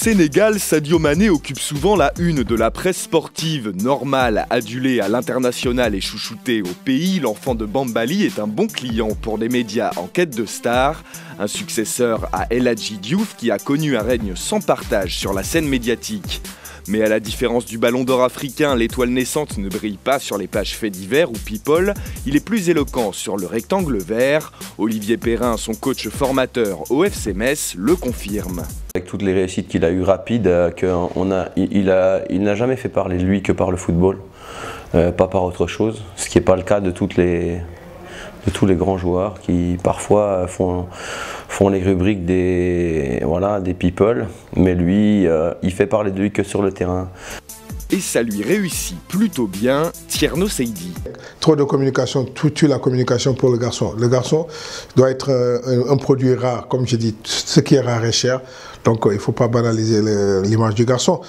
Sénégal, Sadio Mané occupe souvent la une de la presse sportive. Normal, adulé à l'international et chouchouté au pays, l'enfant de Bambali est un bon client pour les médias en quête de stars. Un successeur à El Hadji Diouf qui a connu un règne sans partage sur la scène médiatique. Mais à la différence du Ballon d'Or africain, l'étoile naissante ne brille pas sur les pages faits divers ou people, il est plus éloquent sur le rectangle vert. Olivier Perrin, son coach formateur au FC Metz, le confirme. Avec toutes les réussites qu'il a eues rapides, il n'a jamais fait parler de lui que par le football, pas par autre chose, ce qui n'est pas le cas de tous les grands joueurs qui parfois font les rubriques des people, mais lui, il fait parler de lui que sur le terrain. Et ça lui réussit plutôt bien, Tierno Seydi. Trop de communication, tout tue la communication pour le garçon. Le garçon doit être un produit rare, comme je dis, ce qui est rare est cher. Donc il ne faut pas banaliser l'image du garçon.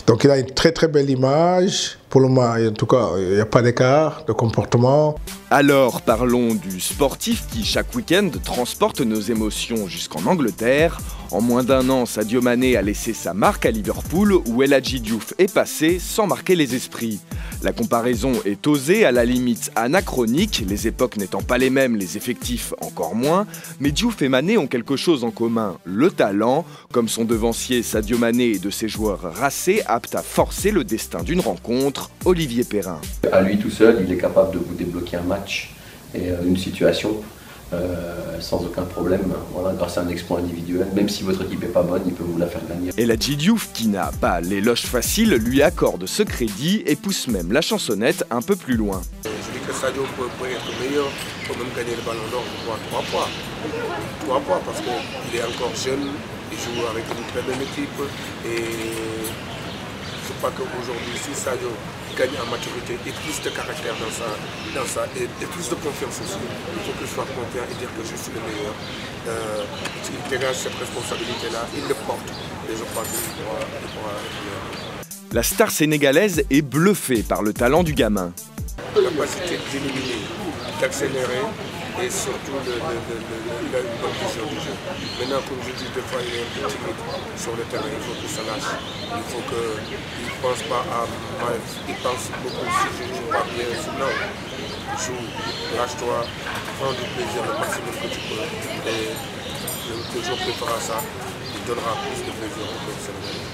Donc il a une très très belle image. Pour le moment, en tout cas, il n'y a pas d'écart de comportement. Alors parlons du sportif qui chaque week-end transporte nos émotions jusqu'en Angleterre. En moins d'un an, Sadio Mané a laissé sa marque à Liverpool où El Hadji Diouf est passé sans marquer les esprits. La comparaison est osée, à la limite anachronique, les époques n'étant pas les mêmes, les effectifs encore moins, mais Diouf et Mané ont quelque chose en commun, le talent, comme son devancier Sadio Mané et de ses joueurs racés aptes à forcer le destin d'une rencontre, Olivier Perrin. À lui tout seul, il est capable de vous débloquer un match et une situation sans aucun problème, grâce à un exploit individuel. Même si votre équipe n'est pas bonne, il peut vous la faire gagner. El Hadji Diouf, qui n'a pas l'éloge facile, lui accorde ce crédit et pousse même la chansonnette un peu plus loin. Je dis que Sadio peut être meilleur, peut même gagner le Ballon d'Or pour 3 points. 3 points parce qu'il est encore jeune, il joue avec une très belle équipe et je crois qu'aujourd'hui, si Sadio gagne en maturité et plus de caractère et plus de confiance aussi, il faut que je sois confiant et dire que je suis le meilleur. Il dégage cette responsabilité-là, il le porte et je crois qu'il pourra être meilleur. La star sénégalaise est bluffée par le talent du gamin. La capacité d'éliminer, d'accélérer et surtout il a une bonne vision du jeu. Maintenant, comme je dis, des fois il est un peu timide sur le terrain, il faut qu'il se lâche. Il faut qu'il ne pense pas à mal, il pense beaucoup si je ne joue pas bien, sinon joue, lâche-toi, prends du plaisir le maximum que tu peux et le jour que tu feras ça, il donnera plus de plaisir au peuple sénégalais.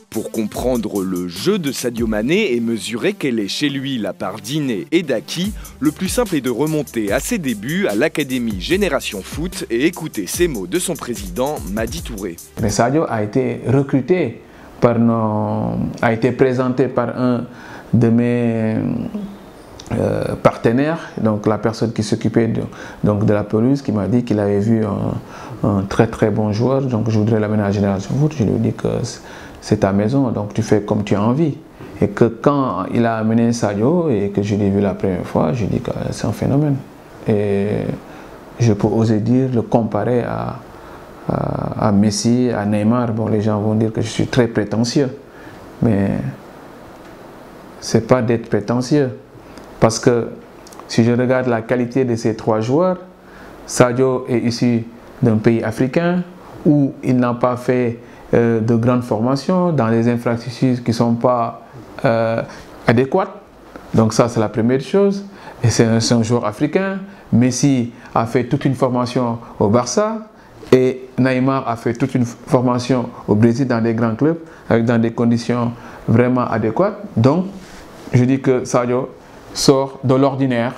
Pour comprendre le jeu de Sadio Mané et mesurer quelle est chez lui la part d'inné et d'acquis, le plus simple est de remonter à ses débuts à l'Académie Génération Foot et écouter ces mots de son président Madi Touré. Mais Sadio a été recruté a été présenté par un de mes partenaires, donc la personne qui s'occupait de la pelouse, qui m'a dit qu'il avait vu un très très bon joueur, donc je voudrais l'amener à la Génération Foot. Je lui ai dit que c'est ta maison, donc tu fais comme tu as envie. Et que quand il a amené Sadio et que je l'ai vu la première fois, je lui ai dit que c'est un phénomène. Et je peux oser dire, le comparer à Messi, à Neymar. Bon, les gens vont dire que je suis très prétentieux, mais c'est pas d'être prétentieux. Parce que si je regarde la qualité de ces 3 joueurs, Sadio est issu d'un pays africain où il n'a pas fait de grandes formations, dans des infrastructures qui ne sont pas adéquates. Donc ça, c'est la première chose. Et c'est un joueur africain. Messi a fait toute une formation au Barça. Et Neymar a fait toute une formation au Brésil dans des grands clubs, dans des conditions vraiment adéquates. Donc, je dis que Sadio sort de l'ordinaire,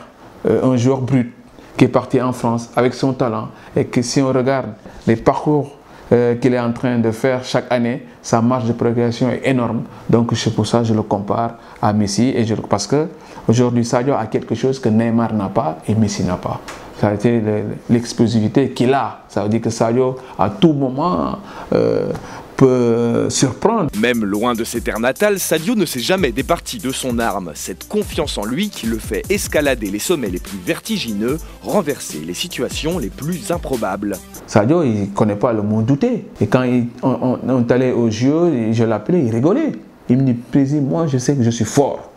un joueur brut qui est parti en France avec son talent. Et que si on regarde les parcours qu'il est en train de faire chaque année, sa marge de progression est énorme. Donc c'est pour ça que je le compare à Messi. Parce qu'aujourd'hui, Sadio a quelque chose que Neymar n'a pas et Messi n'a pas. Ça a été l'explosivité qu'il a. Ça veut dire que Sadio, à tout moment, peut surprendre. Même loin de ses terres natales, Sadio ne s'est jamais départi de son arme. Cette confiance en lui qui le fait escalader les sommets les plus vertigineux, renverser les situations les plus improbables. Sadio, il ne connaît pas le mot douter. Et quand on est allé au jeu, je l'appelais, il rigolait. Il me dit, président, moi je sais que je suis fort.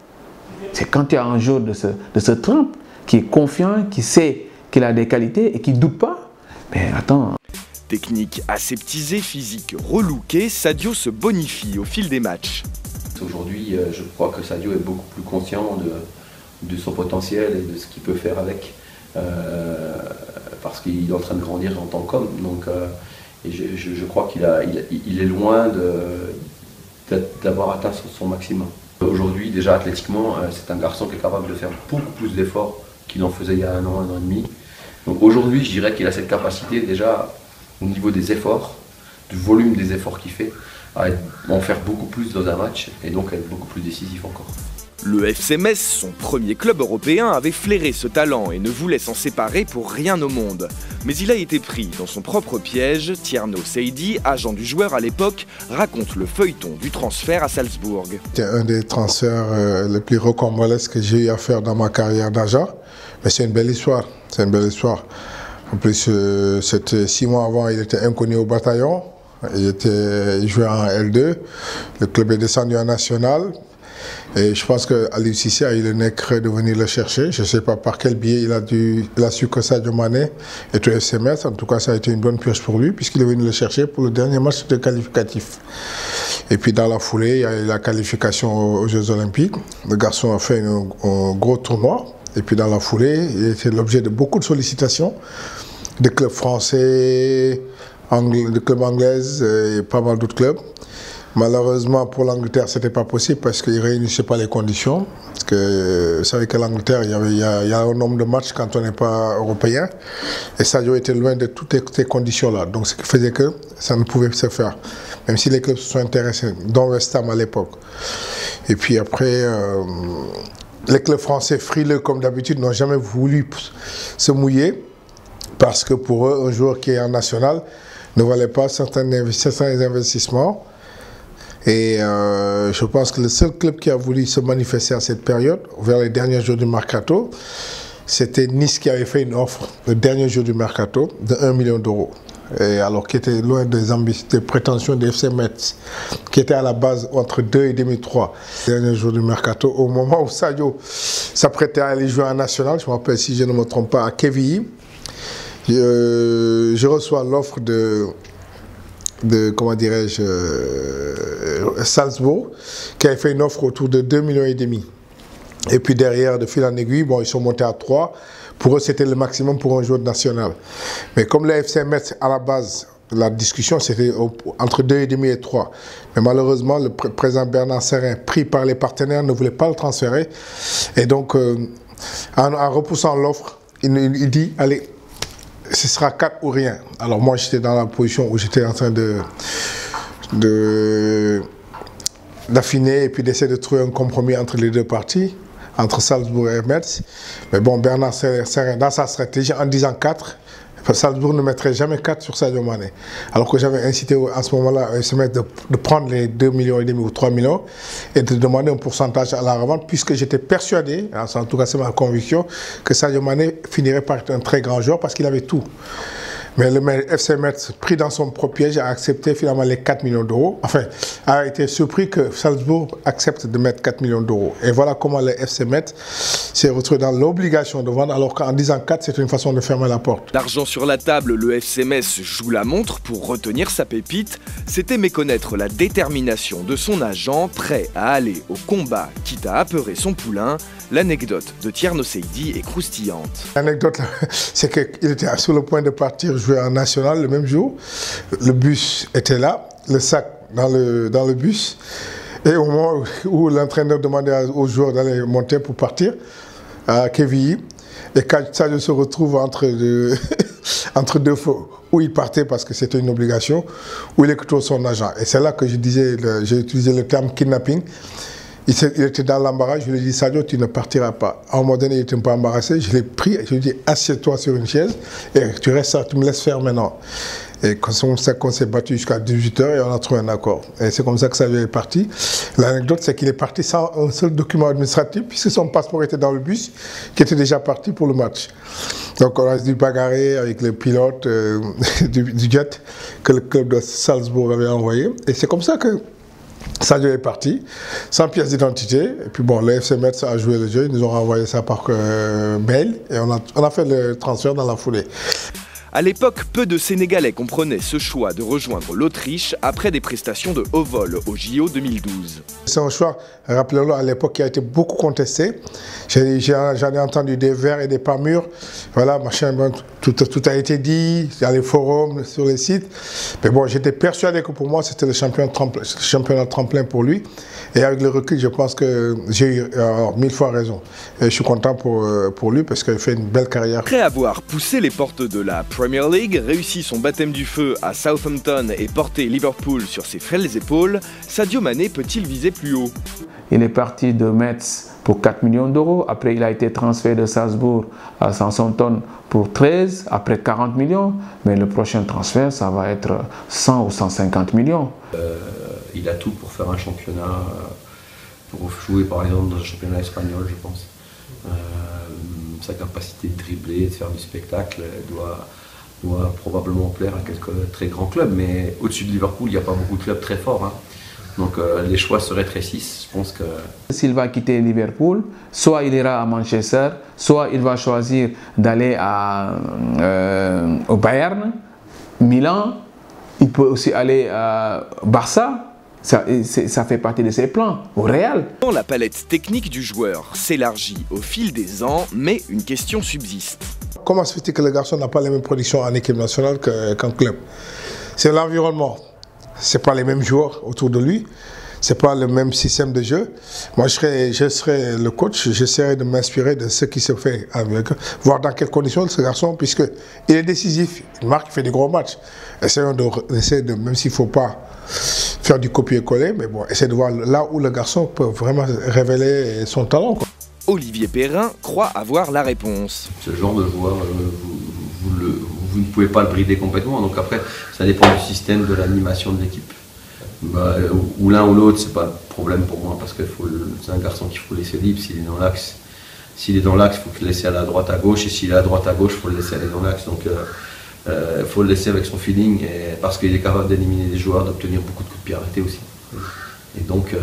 C'est quand tu as un joueur de ce trempe, qui est confiant, qui sait qu'il a des qualités et qui ne doute pas. Mais attends. Technique aseptisée, physique relookée, Sadio se bonifie au fil des matchs. Aujourd'hui, je crois que Sadio est beaucoup plus conscient de son potentiel et de ce qu'il peut faire avec, parce qu'il est en train de grandir en tant qu'homme. Donc, et je crois qu'il est loin d'avoir atteint son maximum. Aujourd'hui, déjà athlétiquement, c'est un garçon qui est capable de faire beaucoup plus d'efforts qu'il en faisait il y a un an et demi. Donc aujourd'hui, je dirais qu'il a cette capacité déjà au niveau des efforts, du volume des efforts qu'il fait, à en faire beaucoup plus dans un match et donc à être beaucoup plus décisif encore. Le FC Metz, son premier club européen, avait flairé ce talent et ne voulait s'en séparer pour rien au monde. Mais il a été pris dans son propre piège. Tierno Seydi, agent du joueur à l'époque, raconte le feuilleton du transfert à Salzbourg. C'est un des transferts les plus rocambolesques que j'ai eu à faire dans ma carrière d'agent. Mais c'est une belle histoire, c'est une belle histoire. En plus, c'était 6 mois avant, il était inconnu au bataillon. Il jouait en L2. Le club est descendu en national. Et je pense qu'Aliou Cissé a eu le nez creux de venir le chercher. Je ne sais pas par quel biais il a su que Sadio Mané était au FC Metz. En tout cas, ça a été une bonne pioche pour lui, puisqu'il est venu le chercher pour le dernier match de qualificatif. Et puis dans la foulée, il y a eu la qualification aux Jeux Olympiques. Le garçon a fait un gros tournoi. Et puis dans la foulée, il était l'objet de beaucoup de sollicitations des clubs français, des clubs anglais et pas mal d'autres clubs. Malheureusement pour l'Angleterre, ce n'était pas possible parce qu'ils ne réunissaient pas les conditions. Parce que vous savez qu'à l'Angleterre, il y a un nombre de matchs quand on n'est pas européen. Et Sadio était loin de toutes ces conditions-là. Donc ce qui faisait que ça ne pouvait se faire. Même si les clubs se sont intéressés, dont West Ham à l'époque. Et puis après, les clubs français frileux comme d'habitude n'ont jamais voulu se mouiller. Parce que pour eux, un joueur qui est en national ne valait pas certains investissements. Et je pense que le seul club qui a voulu se manifester à cette période, vers les derniers jours du Mercato, c'était Nice qui avait fait une offre, le dernier jour du Mercato, de 1 million d'euros. Et alors qui était loin des prétentions des FC Metz, qui était à la base entre 2,5 et 3. Le dernier jour du Mercato, au moment où Sadio s'apprêtait à aller jouer en national, je me rappelle si je ne me trompe pas, à Quevilly, je reçois l'offre de comment dirais-je, Salzbourg, qui avait fait une offre autour de 2,5 millions. Et puis derrière, de fil en aiguille, bon, ils sont montés à 3. Pour eux, c'était le maximum pour un joueur national. Mais comme le FC Metz, à la base, la discussion, c'était entre 2,5 et 3. Mais malheureusement, le président Bernard Serin, pris par les partenaires, ne voulait pas le transférer. Et donc, en repoussant l'offre, il dit, allez, ce sera 4 ou rien. Alors moi, j'étais dans la position où j'étais en train d'affiner et puis d'essayer de trouver un compromis entre les deux parties, entre Salzbourg et Metz. Mais bon, Bernard Serin, dans sa stratégie, en disant 4, Salzbourg ne mettrait jamais 4 sur Sadio Mané. Alors que j'avais incité à ce moment-là de prendre les 2,5 millions ou 3 millions et de demander un pourcentage à la revente, puisque j'étais persuadé, en tout cas c'est ma conviction, que Sadio Mané finirait par être un très grand joueur parce qu'il avait tout. Mais le FC Metz, pris dans son propre piège, a accepté finalement les 4 millions d'euros. Enfin, a été surpris que Salzbourg accepte de mettre 4 millions d'euros. Et voilà comment le FC Metz s'est retrouvé dans l'obligation de vendre, alors qu'en disant 4, c'est une façon de fermer la porte. D'argent sur la table, le FC Metz joue la montre pour retenir sa pépite. C'était méconnaître la détermination de son agent, prêt à aller au combat, quitte à apeurer son poulain. L'anecdote de Tierno Seydi est croustillante. L'anecdote, c'est qu'il était sur le point de partir jouer en national le même jour. Le bus était là, le sac dans le bus. Et au moment où l'entraîneur demandait aux joueurs d'aller monter pour partir à Quevilly, et quand Sadio se retrouve entre deux feux, où il partait parce que c'était une obligation, où il écoutait son agent. Et c'est là que je disais, j'ai utilisé le terme kidnapping. Il était dans l'embarras, je lui ai dit, Sadio, tu ne partiras pas. À un moment donné, il était un peu embarrassé, je l'ai pris, je lui ai dit, assieds-toi sur une chaise et tu restes là, tu me laisses faire maintenant. Et c'est comme ça qu'on s'est battu jusqu'à 18 h et on a trouvé un accord. Et c'est comme ça que Sadio est parti. L'anecdote, c'est qu'il est parti sans un seul document administratif, puisque son passeport était dans le bus, qui était déjà parti pour le match. Donc on a dû bagarrer avec le pilote du jet que le club de Salzbourg avait envoyé. Et c'est comme ça que Sadio est parti, sans pièce d'identité. Et puis bon, le FC Metz a joué le jeu, ils nous ont renvoyé ça par mail et on a fait le transfert dans la foulée. À l'époque, peu de Sénégalais comprenaient ce choix de rejoindre l'Autriche après des prestations de haut vol au JO 2012. C'est un choix, rappelez-le, à l'époque qui a été beaucoup contesté. J'en ai entendu des verts et des pas mûrs. Voilà, machin, bon, tout a été dit dans les forums, sur les sites. Mais bon, j'étais persuadé que pour moi, c'était le championnat tremplin pour lui. Et avec le recul, je pense que j'ai eu 1000 fois raison. Et je suis content pour lui parce qu'il fait une belle carrière. Après avoir poussé les portes de la Premier League, réussi son baptême du feu à Southampton et porté Liverpool sur ses frêles épaules, Sadio Mané peut-il viser plus haut? Il est parti de Metz pour 4 millions d'euros. Après, il a été transféré de Salzbourg à Southampton pour 13, après 40 millions. Mais le prochain transfert, ça va être 100 ou 150 millions. Il a tout pour faire un championnat, pour jouer par exemple dans un championnat espagnol, je pense. Sa capacité de dribbler, de faire du spectacle doit probablement plaire à quelques très grands clubs. Mais au-dessus de Liverpool, il n'y a pas beaucoup de clubs très forts, hein. Donc les choix se rétrécissent. Je pense que... S'il va quitter Liverpool, soit il ira à Manchester, soit il va choisir d'aller au Bayern, Milan. Il peut aussi aller à Barça. Ça fait partie de ses plans, au Real. La palette technique du joueur s'élargit au fil des ans, mais une question subsiste. Comment se fait-il que le garçon n'a pas les mêmes productions en équipe nationale qu'en club? C'est l'environnement. Ce n'est pas les mêmes joueurs autour de lui. Ce n'est pas le même système de jeu. Moi, je serais le coach, j'essaierai de m'inspirer de ce qui se fait avec eux, voir dans quelles conditions ce garçon, puisqu'il est décisif, il marque, il fait des gros matchs. Essayons de même s'il ne faut pas faire du copier-coller, mais bon, essayer de voir là où le garçon peut vraiment révéler son talent, quoi. Olivier Perrin croit avoir la réponse. Ce genre de joueur, vous ne pouvez pas le brider complètement. Donc après, ça dépend du système, de l'animation de l'équipe. Ou l'un ou l'autre, c'est pas un problème pour moi parce que c'est un garçon qu'il faut laisser libre. S'il est dans l'axe, il faut le laisser aller à droite, à gauche. Et s'il est à droite, à gauche, il faut le laisser aller dans l'axe. Donc il faut le laisser avec son feeling parce qu'il est capable d'éliminer des joueurs, d'obtenir beaucoup de coups de pied arrêtés aussi. Et donc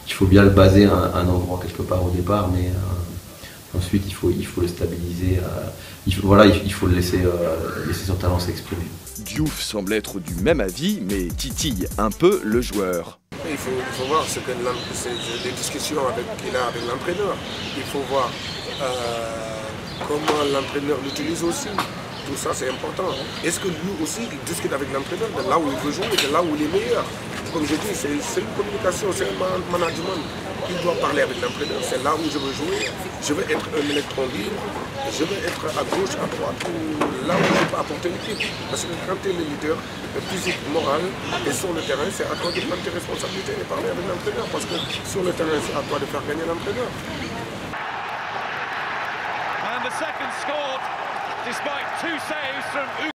il faut bien le baser à un endroit quelque part au départ, mais ensuite il faut le stabiliser. Il faut le laisser son talent s'exprimer. Diouf semble être du même avis, mais titille un peu le joueur. Il faut voir les discussions qu'il a avec l'entraîneur. Il faut voir comment l'entraîneur l'utilise aussi. Tout ça, c'est important. Est-ce que lui aussi, il discute avec l'entraîneur de là où il veut jouer, de là où il est meilleur? Comme je dis, c'est une communication, c'est un management. Il doit parler avec l'entraîneur, c'est là où je veux jouer. Je veux être un électron libre, je veux être à gauche, à droite, là où je peux apporter l'équipe. Parce que quand tu es le leader, le physique, moral, et sur le terrain, c'est à toi de prendre tes responsabilités et parler avec l'entraîneur. Parce que sur le terrain, c'est à toi de faire gagner l'entraîneur. And the second scored despite 2 saves from